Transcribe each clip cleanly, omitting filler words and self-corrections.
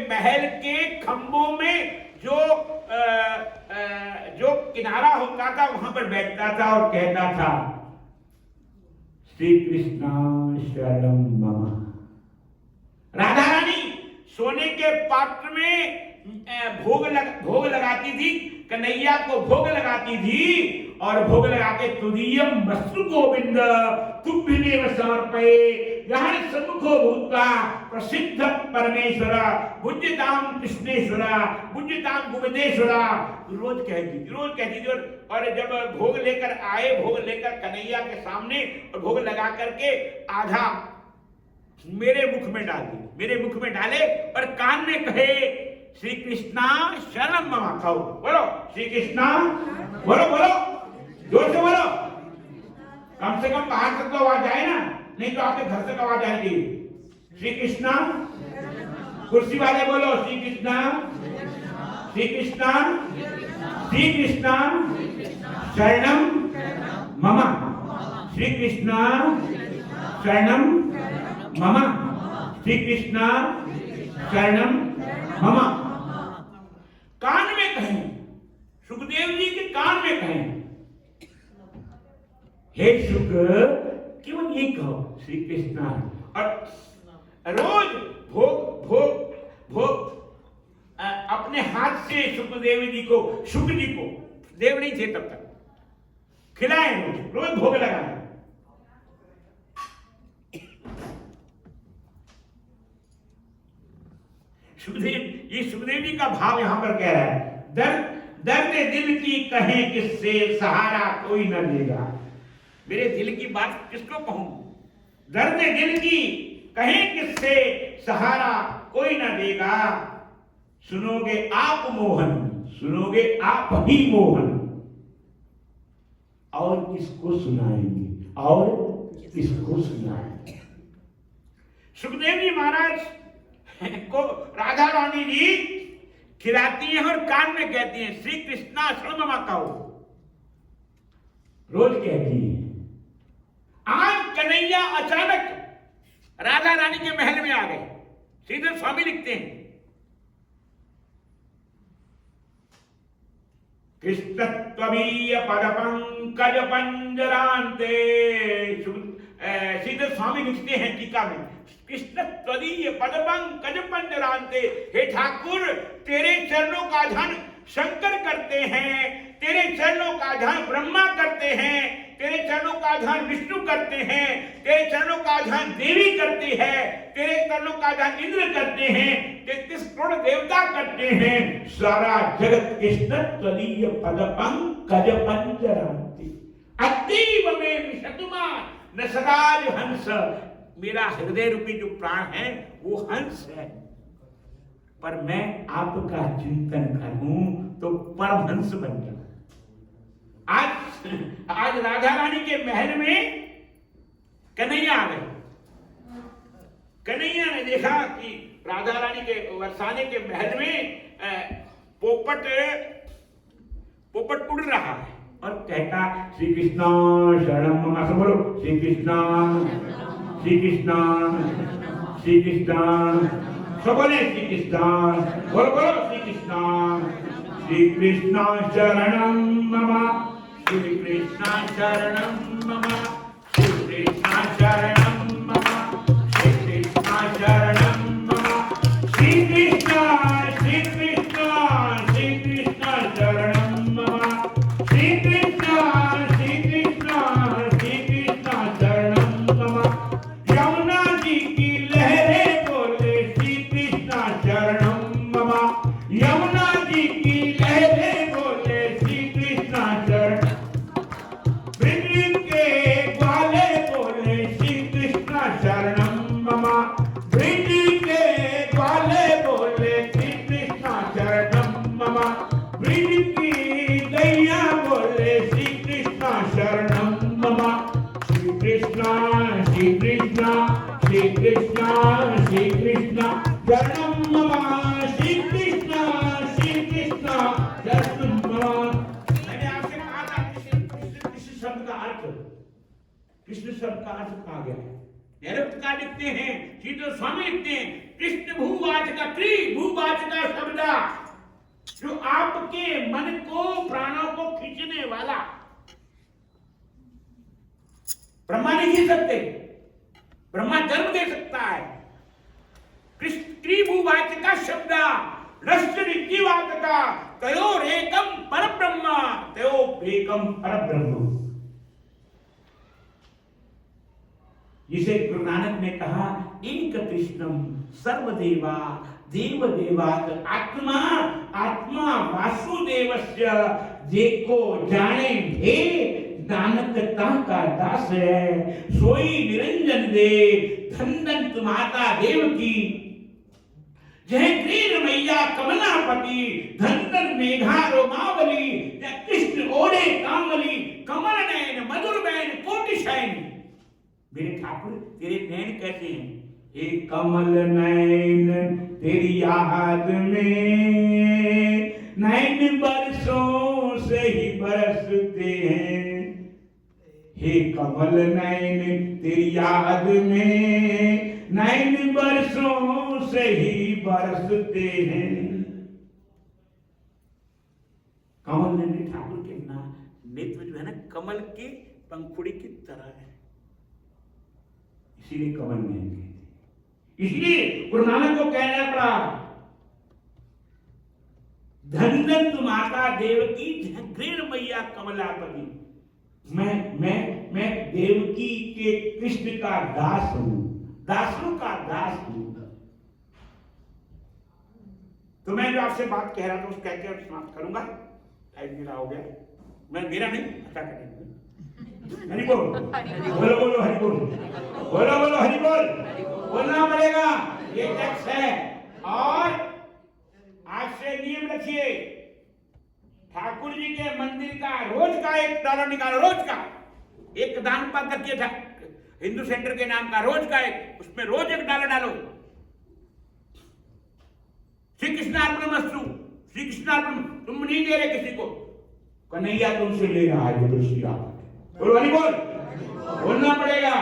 महल के खंभों में जो किनारा होता था वहां पर बैठता था और कहता था, श्री कृष्ण शरणम मम। राधा रानी सोने के पात्र में भोग लगाती थी, कन्हैया को भोग लगाती थी और भोग लगा के तुदीयम वस्तु गोविंद तुभ्यमेव समर्पये यहं सम्मुखो भूत्वा प्रसिद्ध परमेश्वर पूज्यताम कृष्णेश्वर पूज्यताम गोविंदेश्वर रोज कहती थी। और जब भोग लेकर आए, भोग लेकर कन्हैया के सामने और भोग लगा करके आधा मेरे मुख में डाले और कान में कहे, श्री कृष्णा शरणम मम। खाओ, बोलो श्री कृष्णा, बोलो जोर से बोलो, कम से कम बाहर तक तो आवाज आए ना, नहीं तो आपके घर तक आवाज आएगी। श्री कृष्णा, कुर्सी वाले बोलो श्री कृष्णा, श्री कृष्णा, श्री कृष्णा शरणम मम, श्री कृष्णा शरणम मम, श्री कृष्णा शरणम मम। कान में कहें, सुखदेव जी के कान में कहें, हे सुख, केवल ये कहो श्री कृष्णा। और रोज भोग अपने हाथ से सुखदेव जी को, सुख जी को, देव नहीं थे तब तक, खिलाए, रोज भोग लगाए। सुखदेव जी का भाव यहां पर कह रहा है, दर्द दिल की कहें किससे, सहारा कोई न देगा। मेरे दिल की बात किसको कहूं, दर्द दिल की कहें किससे, सहारा कोई न देगा। सुनोगे आप मोहन, सुनोगे आप ही मोहन, और किसको सुनाएंगे, और किसको सुनाएंगे। सुखदेव जी महाराज को राधा रानी जी खिलाती हैं और कान में कहती हैं, श्री कृष्णा शरणम मम कहो, रोज कहती है। आज कन्हैया अचानक राधा रानी के महल में आ गए। श्रीधर स्वामी लिखते हैं, कृष्ण त्वदीय पद पंकज पंजरांते। श्रीधर स्वामी लिखते हैं टीका में, कृष्ण त्वदीय पद पंकज पंजरांते। हे ठाकुर, तेरे चरणों का ध्यान शंकर करते हैं, तेरे चरणों का ध्यान ब्रह्मा करते हैं, तेरे चरणों का ध्यान विष्णु करते हैं, तेरे चरणों का ध्यान देवी करती है, तेरे चरणों का ध्यान इंद्र करते हैं, 33 करोड़ देवता करते हैं। सारा जगत कृष्ण त्वदीय पद पंकज पंजरांते अतीव में विशतुमा न सदाज हंस। मेरा हृदय रूपी जो प्राण है वो हंस है, पर मैं आपका चिंतन करूं तो परमहंस बन गया। आज राधा रानी के महल में कन्हैया आ गए। कन्हैया ने देखा कि राधा रानी के बरसाने के महल में पोपट उड़ रहा है और कहता, श्री कृष्णा शरणम मम। सब बोलो, श्री कृष्णा, श्री कृष्णा, श्री कृष्णा। सब बोले श्री कृष्णा, बोलो श्री कृष्णा, श्री कृष्णा शरणम मम, श्री कृष्णा शरणम मम, श्री कृष्णा शरणम मम, श्री कृष्णा शरणम मम, श्री कृष्णा, श्री कृष्णा, श्री कृष्णा शरणम मम, श्री कृष्णा, श्री कृष्णा, श्री कृष्णा शरणम मम। यमुना जी की लहरें बोले श्री कृष्णा शरणम मम, यमुना जी की लहरें बोले श्री कृष्णा शरणम। ब्रिज के ग्वाले बोले श्री कृष्णा शरणम मम, ब्रिज के ग्वाले बोले श्री कृष्णा शरणम मम, ब्रिज की गैया बोले श्री कृष्णा शरणम मम। श्री कृष्णा, श्री कृष्णा, श्री कृष्णा, श्री कृष्णा शरणम मम, श्री कृष्णा, श्री कृष्णा शरणम मम। मैंने आपसे कहा था कृष्ण शब्द का अर्थ, कृष्ण शब्द का अर्थ कहा गया है। निरुक्तकार लिखते हैं, श्रीधर स्वामी लिखते हैं, कृष्ण भूवाचक भूवाचक शब्द जो आपके मन को प्राणों को खींचने वाला। ब्रह्मा नहीं खींच सकते, ब्रह्मा जन्म दे सकता है। कृष्ण भूवाचक शब्द रश्मिवाचका तयोरेकम परब्रह्म तयोरेकम परब्रह्म। जिसे गुरु नानक ने कहा एक कृष्णम सर्वदेवा देवदेवात् आत्मा आत्मा वासुदेवस्य जेको जाने भे नानक का दास है सोई निरंजन दे धनदंत माता देव की जय कृष्ण मैया कमलापति धनदन मेघा रोमावली कृष्ण ओढ़े कामली कमल नयन मधुर बैन कोटि शयन। मेरे ठाकुर तेरे नैन कैसे हैं? हे कमल नयन तेरी याद में नैन बरसों से ही बरसते हैं। हे कमल नयन तेरी याद में नैन बरसों से ही बरसते हैं। कमल नयन ठाकुर के नेत्र जो है ना कमल के पंखुड़ी की तरह है, इसीलिए कमल नयन कहते। इसलिए गुरु नानक को कहना पड़ा धनदंत माता देव की ग्रीण मैया कमलापति। मैं देवकी के कृष्ण का दास हूं, दासों का दास हूं। तो मैं जो आपसे बात कह रहा था उस कहते हुए समाप्त करूंगा। टाइम मेरा हो गया, मैं मेरा नहीं पता करेंगे। हरि बोल, बोलो बोलो हरि बोल, बोलो बोलो हरि बोल, बोलना पड़ेगा। ये टैक्स है। और आज से नियम रखिए, ठाकुर जी के मंदिर का रोज का एक डॉलर निकालो, रोज का एक दान पत्र रखिए था हिंदू सेंटर के नाम का, रोज का एक, उसमें रोज एक डॉलर डालो। श्री कृष्णार्पणमस्तु, श्री कृष्णार्पण। तुम नहीं दे रहे किसी को, कन्हैया तुमसे ले रहा है। बोलो हरि बोल, बोलना पड़ेगा।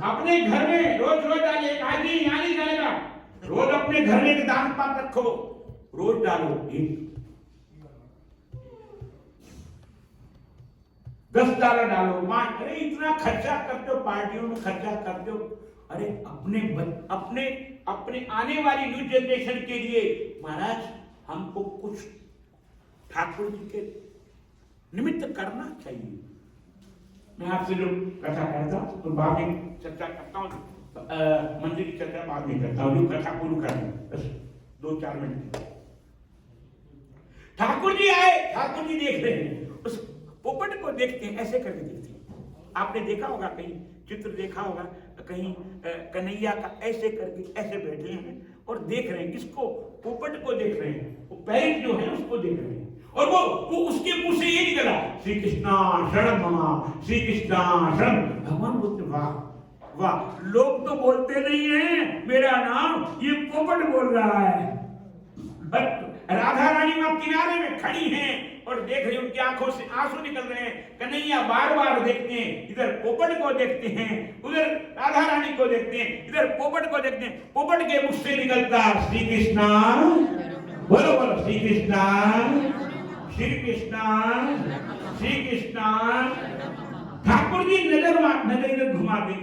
अपने घर में रोज रोज डालिए, आज नहीं यहाँ नहीं जाएगा। रोज अपने घर में एक दान पात्र रखो, रोज डालो। 10 डॉलर डालो, अरे इतना खर्चा करते हो, पार्टियों में खर्चा करते हो। अरे अपने आने वाली न्यू जनरेशन के लिए महाराज हमको कुछ ठाकुर जी के निमित्त करना चाहिए। मैं आपसे जो कथा करता हूँ तो बाद में चर्चा करता हूँ, मंदिर की चर्चा बाद में करता हूँ। जो कथा पूर्ण कर बस 2-4 मिनट। ठाकुर जी आए, ठाकुर जी देख रहे हैं, उस पोपट को देखते हैं, ऐसे करके देखते हैं। आपने देखा होगा, कहीं चित्र देखा होगा, कहीं कन्हैया का ऐसे करके ऐसे बैठे हैं और देख रहे हैं। किसको? पोपट को देख रहे हैं। वो पैर जो है उसको देख रहे हैं। और वो उसके मुंह से ये निकला, श्री कृष्णा शरण ममा, श्री कृष्णा शरण। भगवान बोलते वाह वाह, लोग तो बोलते नहीं है मेरा नाम, ये पोपट बोल रहा है। राधा रानी वहां किनारे में खड़ी हैं और देख रही, उनकी आंखों से आंसू निकल रहे हैं। कन्हैया बार बार देखते हैं, इधर पोपट को देखते हैं, उधर राधा रानी को देखते हैं, इधर पोपट को देखते हैं। पोपट के मुख से निकलता श्री कृष्णा, बोलो बोलो श्री कृष्णा, श्री कृष्णा, श्री कृष्णा। ठाकुर जी नजर इधर घुमाते,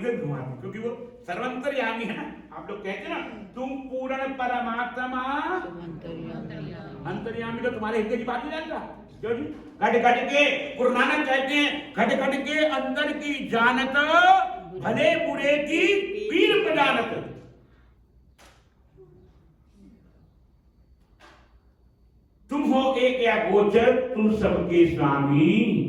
क्योंकि वो सर्वंतर्यामी है ना। आप लोग कहते हैं ना, तुम पूर्ण परमात्मा अंतर्यामी, तो तुम्हारे हृदय की बात नहीं जानता। क्यों जी? घट घट के गुरु नानक कहते हैं, घट घट के अंदर की जानत भले बुरे की पीर पजानत। तुम हो एक या गोचर, तुम सबके स्वामी।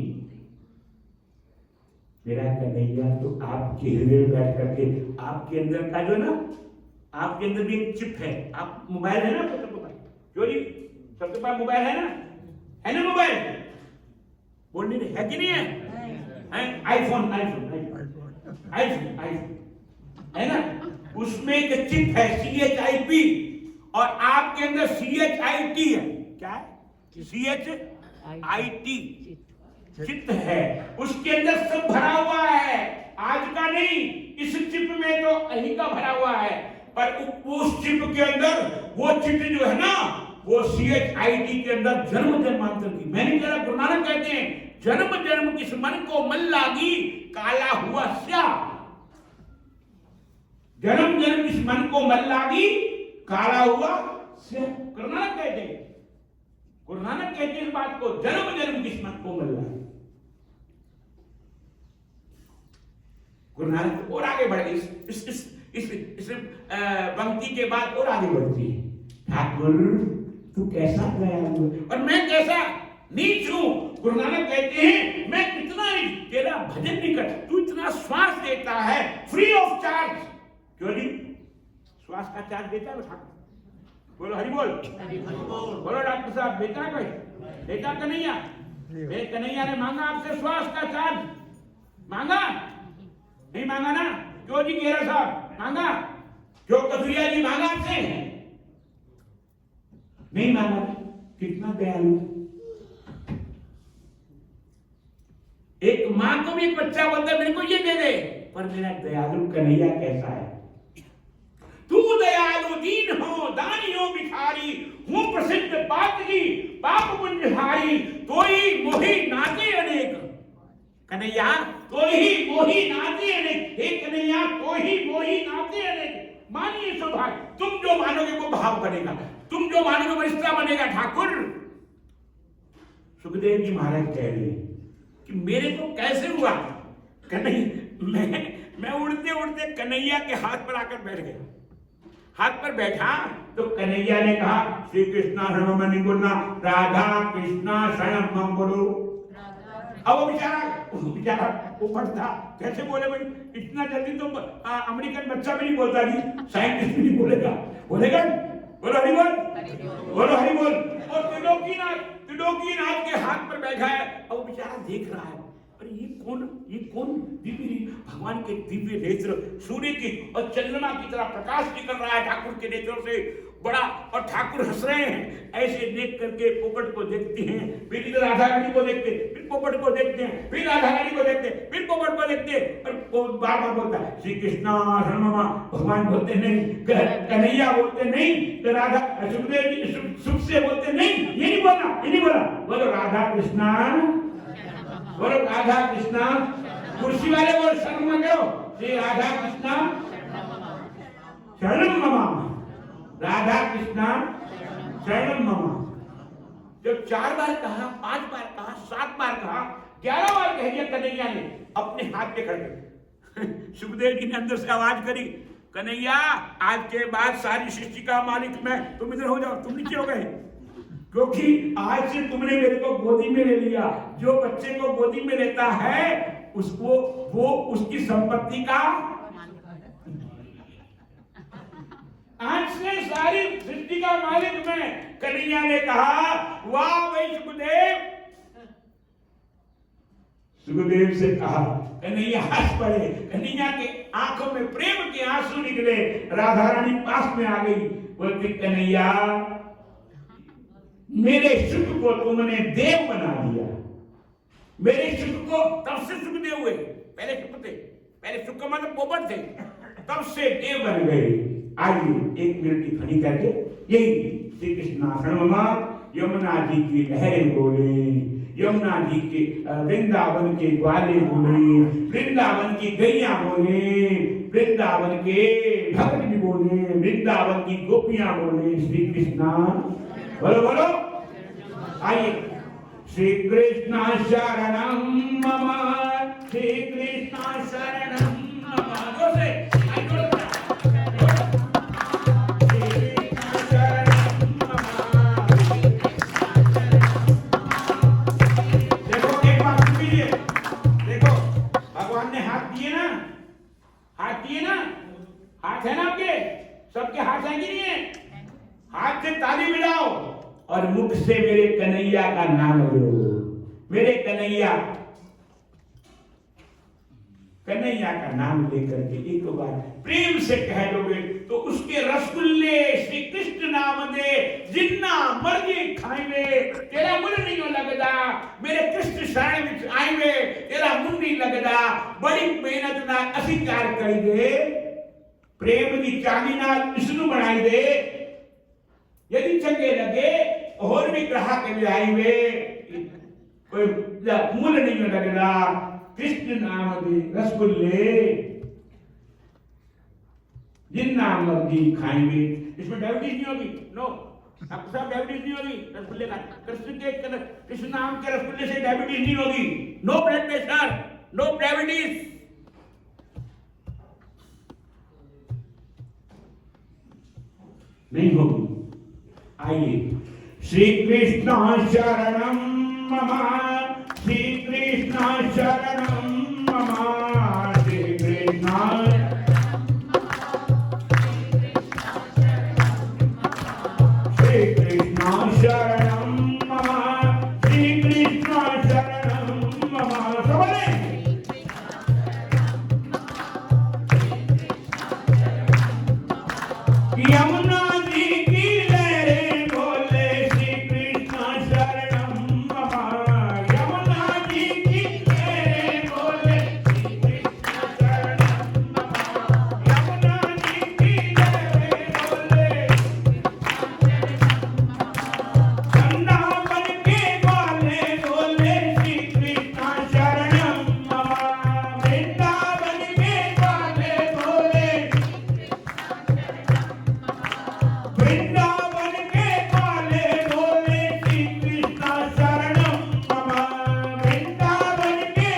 मेरा कन्हैया तो आपके हृदय में बैठ करके, आपके अंदर का जो है ना, आपके अंदर भी एक चिप है। आप मोबाइल है ना, क्यों जी? सबके पास मोबाइल है ना मोबाइल? बोलने है कि नहीं है? आईफोन है ना, उसमें एक चिप है CHIP, और आपके अंदर CHIT है। क्या है? CHIT चित्त है, उसके अंदर सब भरा हुआ है। आज का नहीं, इस चिप में तो अही का भरा हुआ है। पर उस चिप के अंदर वो चिट जो है ना, वो CHIT के अंदर जन्म जन्मांतर की। मैंने कहा गुरु नानक कहते हैं जन्म जन्म किस मन को मल लागी, काला हुआ स्या। जन्म जन्म किस मन को मल लागी, काला हुआ स्या। गुरु नानक कहते हैं, गुरु नानक कहते हैं इस बात को, जन्म जन्म किस मन को मल लागी। गुरु नानक और आगे बढ़े, इस पंक्ति के बाद और आगे बढ़ती है, ठाकुर तू कैसा दयालु और मैं कैसा नीच हूं। गुरु नानक कहते हैं मैं कितना ही तेरा भजन नहीं कर, तू इतना श्वास देता है फ्री ऑफ चार्ज। क्यों नहीं? श्वास का चार्ज देता है ठाकुर? बोलो हरि बोल, बोलो डॉक्टर साहब देता है कोई? देता कन्हैया? कन्हैया ने मांगा आपसे श्वास का चार्ज? मांगा नहीं? मांगा ना? क्यों जी केरा साहब मांगा? क्यों कथुरिया जी मांगा आपसे? नहीं मांगा। कितना दयालु। एक मां को भी एक बच्चा बोलता है मेरे को ये दे दे, पर मेरा दयालु कन्हैया कैसा है। तू दयालु दीन हो दानी हो भिखारी, हूं प्रसिद्ध पातकी पाप पुण्यहारी, तो ही मोही नाते अनेक। कन्हैया तो ही मोही नाते अनेक, हे कन्हैया तो ही मोही नाते अनेक। मानिए सौभाग्य, तुम जो मानोगे वो भाव बनेगा, तुम जो मानोगे वो रिश्ता बनेगा। ठाकुर सुखदेव जी महाराज कह रहे हैं कि मेरे को कैसे हुआ? कन्हैया मैं उड़ते उड़ते कन्हैया के हाथ पर आकर बैठ गया। हाथ पर बैठा तो कन्हैया ने कहा श्री कृष्णा शरणम नहीं बोलना, राधा कृष्णा शरणम मम बोलो। अब वो बेचारा ऊपर था, कैसे बोले भाई? इतना जल्दी तो अमेरिकन बच्चा भी नहीं बोलता जी, साइंटिस्ट भी नहीं बोलेगा। बोलेगा? बोलो हरि बोल, बोलो हरि बोल। और त्रिलोकीनाथ के हाथ पर बैठा है और वो बेचारा देख रहा है, अरे ये कौन दिव्य भगवान के दिव्य नेत्र सूर्य की और चंद्रमा की तरह प्रकाश निकल रहा है ठाकुर के नेत्रों से बड़ा, और ठाकुर हंस रहे हैं। ऐसे देख करके पोपट को देखते हैं, फिर इधर राधा रानी को देखते, फिर पोपट को देखते हैं, फिर राधा रानी को देखते, फिर पोपट को देखते, और बार बार बोलता है श्री कृष्णा शरणम। भगवान बोलते नहीं, कन्हैया बोलते नहीं, तो राधा सुखदेव जी सुख से बोलते नहीं, ये नहीं बोला, बोलो राधा कृष्णा, बोलो राधा कृष्णा। कुर्सी वाले बोल शरण करो, श्री राधा कृष्णा शरणम मम, राधा कृष्णा शरणम मम। जब 4 बार कहा, 5 बार कहा, 7 बार कहा, 11 बार कह दिया कन्हैया ने अपने हाथ पे खड़े। सुखदेव जी ने अंदर से आवाज करी, कन्हैया आज के बाद सारी सृष्टि का मालिक मैं, तुम इधर हो जाओ, तुम नीचे हो गए, क्योंकि आज से तुमने मेरे को गोदी में ले लिया। जो बच्चे को गोदी में लेता है उसको वो उसकी संपत्ति का, आज से सारी सृष्टि का मालिक मैं। कन्हैया ने कहा वाह भाई सुखदेव। सुखदेव से कहा, कन्हैया हंस पड़े, कन्हैया के आंखों में प्रेम के आंसू निकले। राधा रानी पास में आ गई, बोलती कन्हैया मेरे सुख को तुमने देव बना दिया। मेरे सुख को, तब से सुखदेव हुए, पहले सुख थे, पहले सुख का मतलब पोपट थे, तब से देव बन गए। आइए 1 मिनट की खड़ी करके यही श्री कृष्णा शरणम। यमुना जी की लहरें बोले, यमुना जी के वृंदावन के ग्वाले बोले, वृंदावन की गैया बोले, वृंदावन के भक्त भी बोले, वृंदावन की गोपियां बोले श्री कृष्णा। बोलो बोलो, आइए श्री कृष्णा शरणम मम, श्री कृष्णा शरणम मम। जोर से हाथ है ना आपके, सबके हाथ है कि नहीं है? हाथ से ताली मिलाओ और मुख से मेरे कन्हैया का नाम लो। मेरे कन्हैया, कन्हैया का नाम लेकर के एक बार प्रेम से कह दोगे तो उसके रसगुल्ले श्री कृष्ण नाम दे जिन्ना मर्जी खाइवे, तेरा मुंह नहीं लगदा। मेरे कृष्ण शरण विच आइवे, तेरा मुंह नहीं लगदा। बड़ी मेहनत ना असी कार करिए, प्रेम की चाली नाल इसनू बनाई दे, यदि चंगे लगे और भी ग्राहक भी आईवे, कोई मूल नहीं लगेगा। कृष्ण नाम दे रसगुल्ले जिन्ना मर्जी खाएंगे, इसमें डायबिटीज नहीं होगी। नो, आपको सब डायबिटीज नहीं होगी रसगुल्ले का। कृष्ण नाम के रसगुल्ले से डायबिटीज नहीं होगी। No blood pressure, no diabetes. नहीं होगी। आइए, श्री कृष्ण शरणम मम, श्री कृष्ण शरणम मम, श्री कृष्ण शरणम मम, श्री कृष्ण शरणम मम। सबने यमुना जी की लहरें बोले श्री कृष्ण शरणम मम, यमुना जी की लहरें बोले श्री कृष्ण शरणम मम, यमुना जी की लहरें बोले वृंदावन के ग्वाले बोले श्री कृष्ण शरणम मम, वृंदावन के ग्वाले बोले वृंदावन के ग्वाले बोले श्री कृष्ण शरणम मम, वृंदावन के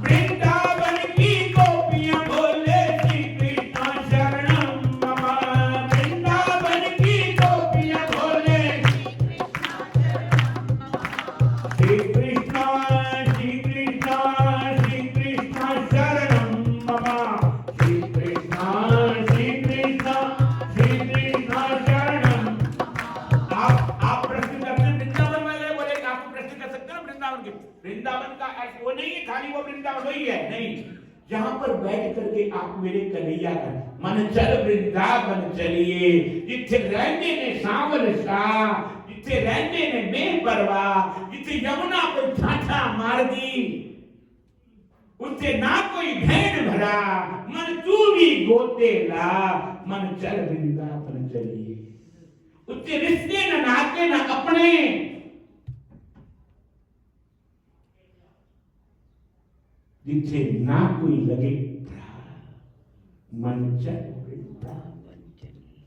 वृंदावन की गोपियां बोले श्री कृष्ण शरणम मम, वृंदावन की गोपियां बोले श्री कृष्ण श्री कृष्ण श्री कृष्ण शरणम मम, श्री कृष्ण श्री कृष्ण श्री कृष्ण शरणम। आप प्रश्न करते हैं वृंदावन वाले बोले, आप प्रश्न कर सकते हैं ना वृंदावन के। वृंदावन का वो नहीं है खाली वो वृंदावन वही है, नहीं। जहां पर बैठ करके आप मेरे कन्हैया का मन चल वृंदावन चलिए, जिथे रहने ने सावन सा, जिथे रहने ने बेपरवा, जिथे यमुना को झांझा मार दी, उसे ना कोई भेड़ भरा, मन तू भी गोते ला, मन चल वृंदावन चलिए। उससे रिश्ते न नाते न अपने, जिसे ना कोई लगे प्राण, मन चल वृंदावन चलिए।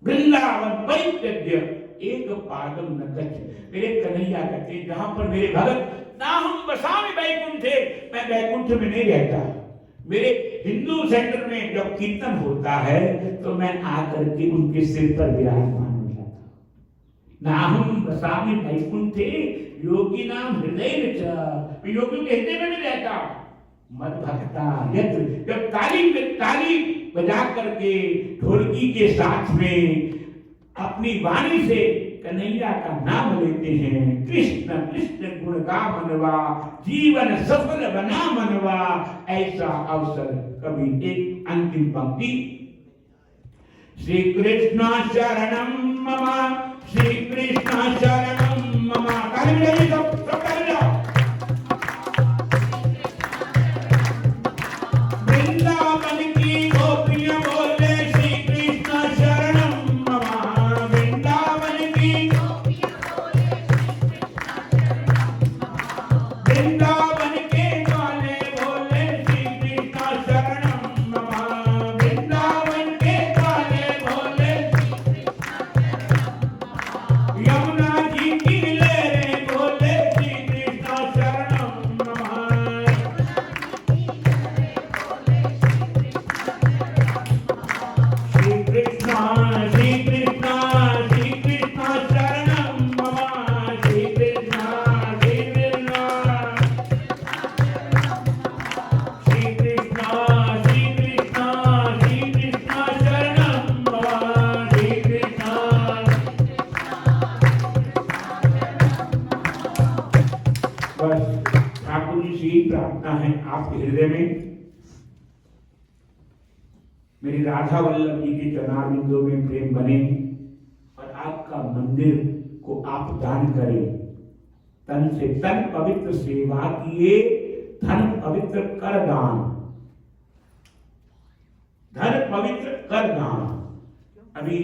वृंदावन परित्यज्य एक पादम न गच्छ। मेरे कन्हैया कहते जहां पर मेरे भगत ना हम बसामि वैकुंठे, मैं वैकुंठ में नहीं रहता। मेरे हिंदू सेंटर में जब कीर्तन होता है तो मैं आकर के उनके सिर पर विराजमान हो जाता हूं। ना हम बसामि वैकुंठे योगी नाम हृदय च, योगियों के हृदय में भी रहता। मद भक्ता यत्र, जब ताली बजा करके ढोलकी के साथ में अपनी वाणी से कन्हैया का नाम लेते हैं, कृष्ण कृष्ण गुण गा मनवा, जीवन सफल बना मनवा, ऐसा अवसर कभी। एक अंतिम पंक्ति, श्री कृष्ण शरणम मम, श्री कृष्ण शरणम मम। ताली बजाइए सब ताली बजाओ। वृंदावन की गोपियां बोले श्री कृष्ण शरणम मम, वृंदावन की वृंदावन के ग्वाले बोले श्री कृष्ण शरणम मम, वृंदावन के ग्वाले बोले यमुना जी की लहरें बोले श्री कृष्ण शरणम मम, श्री कृष्ण श्री कृष्ण श्री कृष्ण शरणम मम, श्री कृष्ण श्री कृष्ण श्री कृष्ण श्री कृष्ण श्री कृष्ण शरणम मम, श्री कृष्ण। बस ठाकुर जी से ही प्रार्थना है आपके हृदय में मेरी राधा वल्लभ जी के चरणारविंदों में प्रेम बने और आपका मंदिर को आप दान करें। तन से तन पवित्र सेवा किए, धन पवित्र कर दान, धन पवित्र कर दान। अभी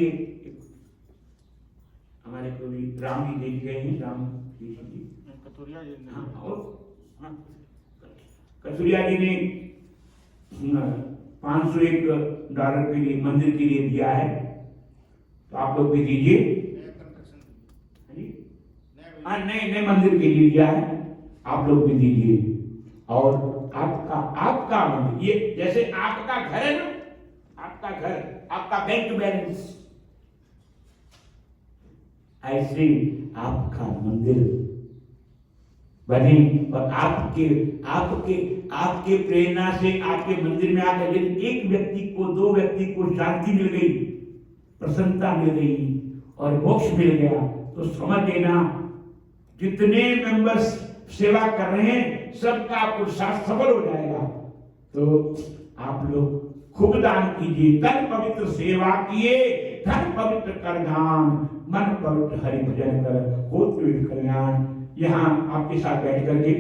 हमारे को भी राम जी देख गए हैं, राम जी कथुरिया जी ने, कथुरिया जी ने $501 के लिए मंदिर के लिए दिया है, तो आप लोग भी दीजिए। नए मंदिर के लिए दिया है, आप लोग भी दीजिए। और आपका मंदिर, ये जैसे आपका घर है ना, आपका घर, आपका बैंक बैलेंस, ऐसे आपका मंदिर बने। और आपके प्रेरणा से आपके मंदिर में आकर यदि एक व्यक्ति को, दो व्यक्ति को शांति मिल गई, प्रसन्नता मिल गई और मोक्ष मिल गया, तो समझ लेना जितने मेंबर्स सेवा कर रहे हैं सबका पुरुषार्थ सफल हो जाएगा। तो आप लोग खूब दान कीजिए, तन पवित्र सेवा किए, धन पवित्र कर दान, मन पवित्र हरि भजन कर होत कल्याण। यहाँ आपके साथ बैठ करके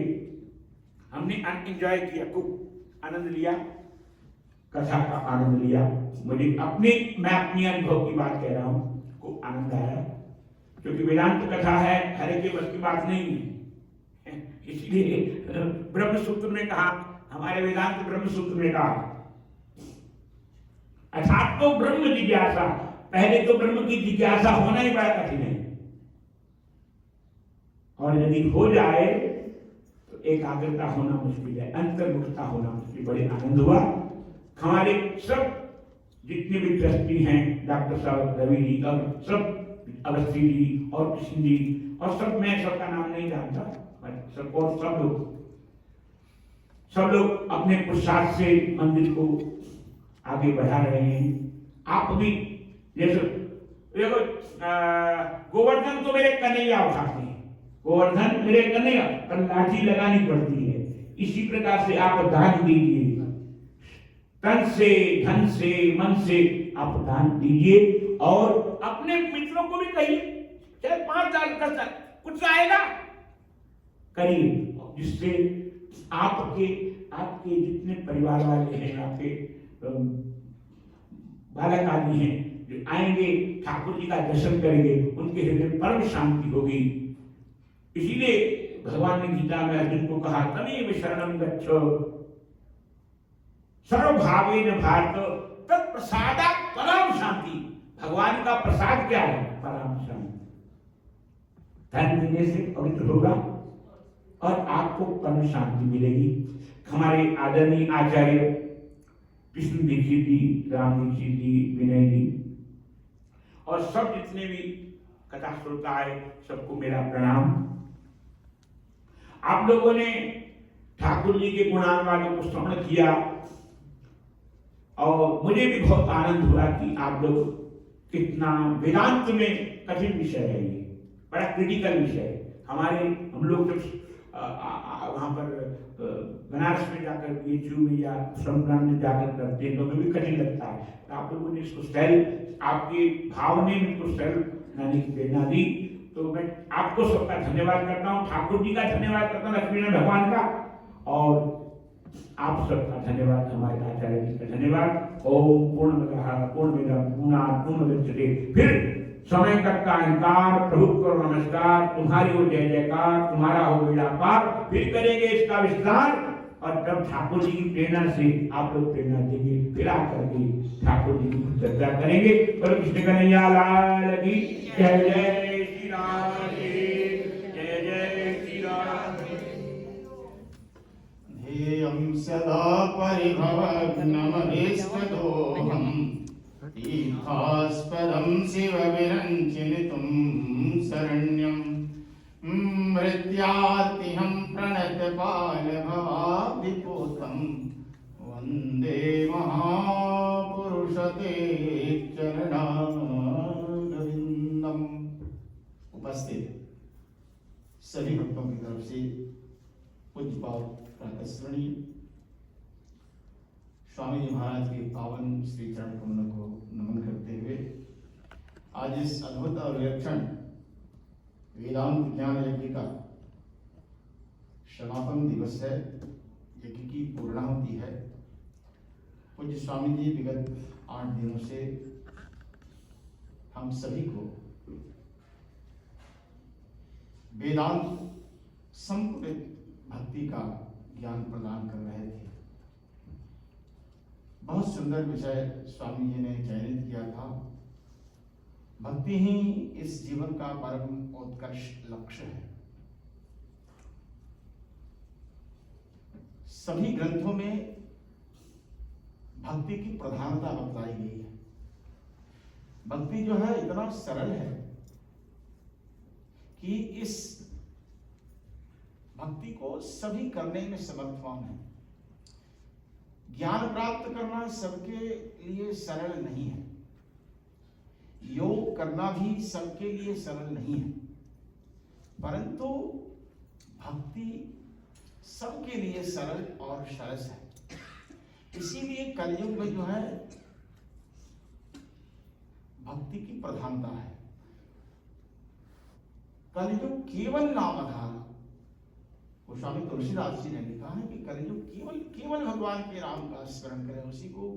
हमने एंजॉय किया, खूब आनंद लिया, कथा का आनंद लिया। मैं अपनी अनुभव की बात कह रहा हूँ, खूब आनंद आया, क्योंकि वेदांत कथा है, हर एक बस की बात नहीं है। इसलिए ब्रह्म सूत्र ने कहा, हमारे वेदांत ब्रह्म सूत्र ने कहा, अर्थात तो ब्रह्म जिज्ञासा, पहले तो ब्रह्म की जिज्ञासा होना ही बड़ा कठिन है, और यदि हो जाए तो एकाग्रता होना मुश्किल है, अंतर्मुखता होना मुश्किल। बड़े आनंद हुआ। हमारे सब जितने भी ट्रस्टी हैं, डॉक्टर साहब, रवि जी और सब, अवस्थी जी और कृष्ण जी और सब, मैं सबका नाम नहीं जानता, सब और सब लोग अपने पुरुषार्थ से मंदिर को आगे बढ़ा रहे हैं। आप भी जैसे देखो, गोवर्धन तो मेरे कन्हैया उठाते हैं, गोवर्धन मेरे कन्हैया, पर लाठी लगानी पड़ती है। इसी प्रकार से आप दान दीजिए, तन से, धन से, मन से आप दान दीजिए, और अपने मित्रों को भी कहिए, चाहे 5,000 10,000 कुछ आएगा, करिए, जिससे आपके जितने परिवार वाले हैं, आपके बालक आदि हैं जो आएंगे, ठाकुर जी का दर्शन करेंगे, उनके हृदय में परम शांति होगी। इसीलिए भगवान ने गीता में अर्जुन को कहा, तमेव शरणं गच्छ सर्वभावेन भारत तत्प्रसादात् परम शांति। भगवान का प्रसाद क्या है? परम शांति। धन देने से पवित्र होगा और आपको परम शांति मिलेगी। हमारे आदरणीय आचार्य कृष्ण दीक्षित जी, राम दीक्षित जी, विनय जी और सब जितने भी कथा श्रोता है, सबको मेरा प्रणाम। आप लोगों ने ठाकुर जी के गुणानुवादों को श्रवण किया और मुझे भी बहुत आनंद हुआ कि आप लोग कितना, वेदांत में कठिन विषय है, ये बड़ा क्रिटिकल विषय है। हम लोग जब वहां पर बनारस में जाकर बीएचयू में या श्रमदान में जाकर करते हैं तो हमें भी कठिन लगता है। तो आप लोगों ने इसको आपके भाव ने मुझको लाने की प्रेरणा दी, तो मैं आपको सबका धन्यवाद करता हूँ, ठाकुर जी का धन्यवाद करता हूँ, लक्ष्मीनारायण भगवान का, और आप सबका धन्यवाद, हमारे आचार्य जी का धन्यवाद। ओम पूर्णमदः पूर्णमिदं पूर्णात् पूर्णमुदच्यते। फिर समय तक का अहंकार, प्रभु को नमस्कार, तुम्हारी हो जय जयकार, तुम्हारा हो बेड़ा पार। फिर करेंगे इसका विस्तार, और जब ठाकुर जी की प्रेरणा से आप लोग प्रेरणा देंगे, फिर आकर के ठाकुर जी की चर्चा करेंगे। और कृष्ण कन्हैया लाल की जय, जय श्री राम, जय जय श्री राम। ध्येयं सदा परिभवग्नमभीष्टदोहम् तीर्थास्पदं शिवविरञ्चिनुतं शरण्यं मृत्यार्तिहं प्रणतपालभवाब्धिपूतं वन्दे महापुरुषते चरणारविन्दम्। उपस्थित सभी भक्तों की तरफ से पूज्यपाद प्रातः स्मरणीय स्वामी जी महाराज के पावन श्री चरण कमलों को नमन करते हुए आज इस अद्भुत और विलक्षण वेदांत ज्ञान यज्ञ का समापन दिवस है। यज्ञ की पूर्णाहुति है। पूज्य स्वामी जी विगत 8 दिनों से हम सभी को वेदांत संपूर्ण भक्ति का ज्ञान प्रदान कर रहे थे। बहुत सुंदर विषय स्वामी जी ने चयनित किया था। भक्ति ही इस जीवन का परम उत्कर्ष लक्ष्य है। सभी ग्रंथों में भक्ति की प्रधानता बतलाई गई है। भक्ति जो है इतना सरल है कि इस भक्ति को सभी करने में समर्थवान है। ज्ञान प्राप्त करना सबके लिए सरल नहीं है। योग करना भी सबके लिए सरल नहीं है, परंतु भक्ति सबके लिए सरल और सरस है। इसीलिए कलयुग में जो है भक्ति की प्रधानता है। कलयुग केवल नाम आधार। स्वामी तुलसीदास जी ने लिखा है कि कलयुग केवल भगवान के नाम का स्मरण करें। उसी को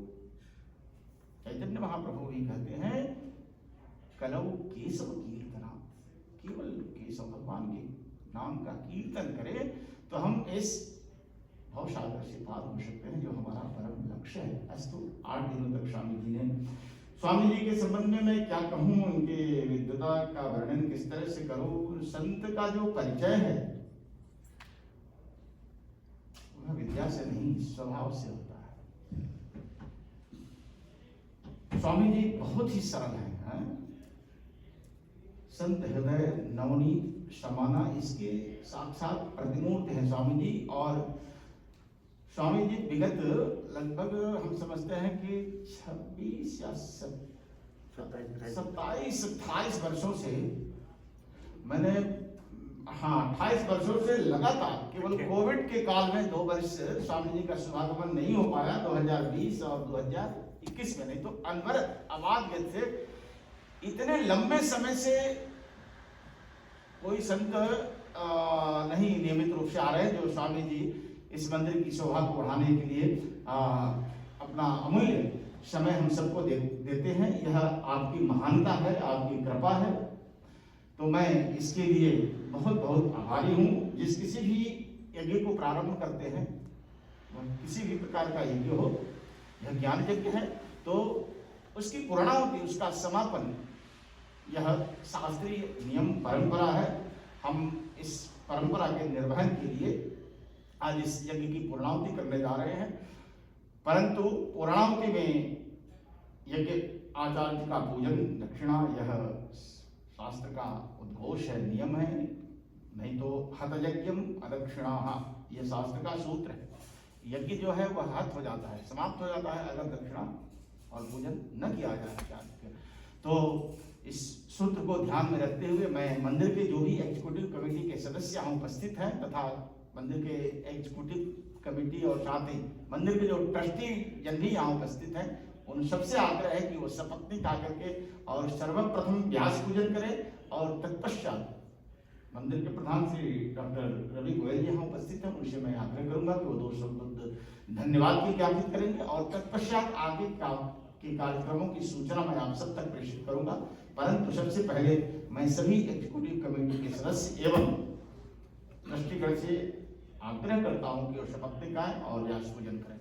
चैतन्य महाप्रभु भी कहते हैं, कलौ केशव कीर्तना। केवल केशव भगवान के नाम का कीर्तन करें तो हम इस भवसागर से पार हो सकते हैं, जो हमारा परम लक्ष्य है। अस्तु 8 दिनों तक स्वामी जी ने, स्वामी जी के संबंध में मैं क्या कहूँ, उनके विद्वता का वर्णन किस तरह से करूँ। संत का जो परिचय है वह विद्या से नहीं स्वभाव से होता है। स्वामी जी बहुत ही सरल हैं। संत हृदय नवनीत समाना इसके साक्षात प्रतिमूर्ति है स्वामी जी। और स्वामी जी विगत लगभग हम समझते हैं कि 26 या 27-28 वर्षों से मैंने 28 वर्षों से लगातार, केवल कोविड के काल में 2 वर्ष स्वामी जी का शुभागमन नहीं हो पाया, 2020 और 2021 में, नहीं तो अनवरत आवाज गए थे। इतने लंबे समय से कोई संत नहीं नियमित रूप से आ रहे जो स्वामी जी इस मंदिर की शोभा को बढ़ाने के लिए अपना अमूल्य समय हम सबको देते हैं। यह आपकी महानता है, आपकी कृपा है। तो मैं इसके लिए बहुत बहुत आभारी हूँ। जिस किसी भी यज्ञ को प्रारंभ करते हैं, किसी भी प्रकार का यज्ञ हो, यह ज्ञान यज्ञ है, तो उसकी पूर्णाहुति, उसका समापन, यह शास्त्रीय नियम परंपरा है। हम इस परंपरा के निर्वहन के लिए आज इस यज्ञ की पूर्णाहुति करने जा रहे हैं। परंतु पूर्णाहुति में यज्ञ आचार्य का पूजन दक्षिणा, यह शास्त्र का उद्घोष है, नियम है। नहीं तो हत यज्ञम अदक्षिणा, यह शास्त्र का सूत्र है। यज्ञ जो है वह हत हो जाता है, समाप्त हो जाता है अगर दक्षिणा और पूजन न किया जाए। तो इस सूत्र को ध्यान में रखते हुए मैं मंदिर के जो भी एग्जीक्यूटिव कमेटी के सदस्य यहाँ उपस्थित हैं तथा मंदिर के एग्जीक्यूटिव कमेटी और साथ ही मंदिर के जो ट्रस्टी जन भी यहाँ उपस्थित हैं, उन सबसे आग्रह है कि वो सपत्नी खा करके और सर्वप्रथम व्यास पूजन करें। और तत्पश्चात मंदिर के प्रधान श्री डॉक्टर रवि गोयल यहाँ उपस्थित हैं, उनसे मैं आग्रह करूंगा कि वो 2 शब्द धन्यवाद की ज्ञापित करेंगे और तत्पश्चात आगे के कार्यक्रमों की सूचना मैं आप सब तक प्रेषित करूंगा। परंतु सबसे पहले मैं सभी एग्जीक्यूटिव कमेटी के सदस्य एवं ट्रस्टीगण से आग्रह करता हूं कि वो शपथ दिखाएं और व्यास पूजन करें।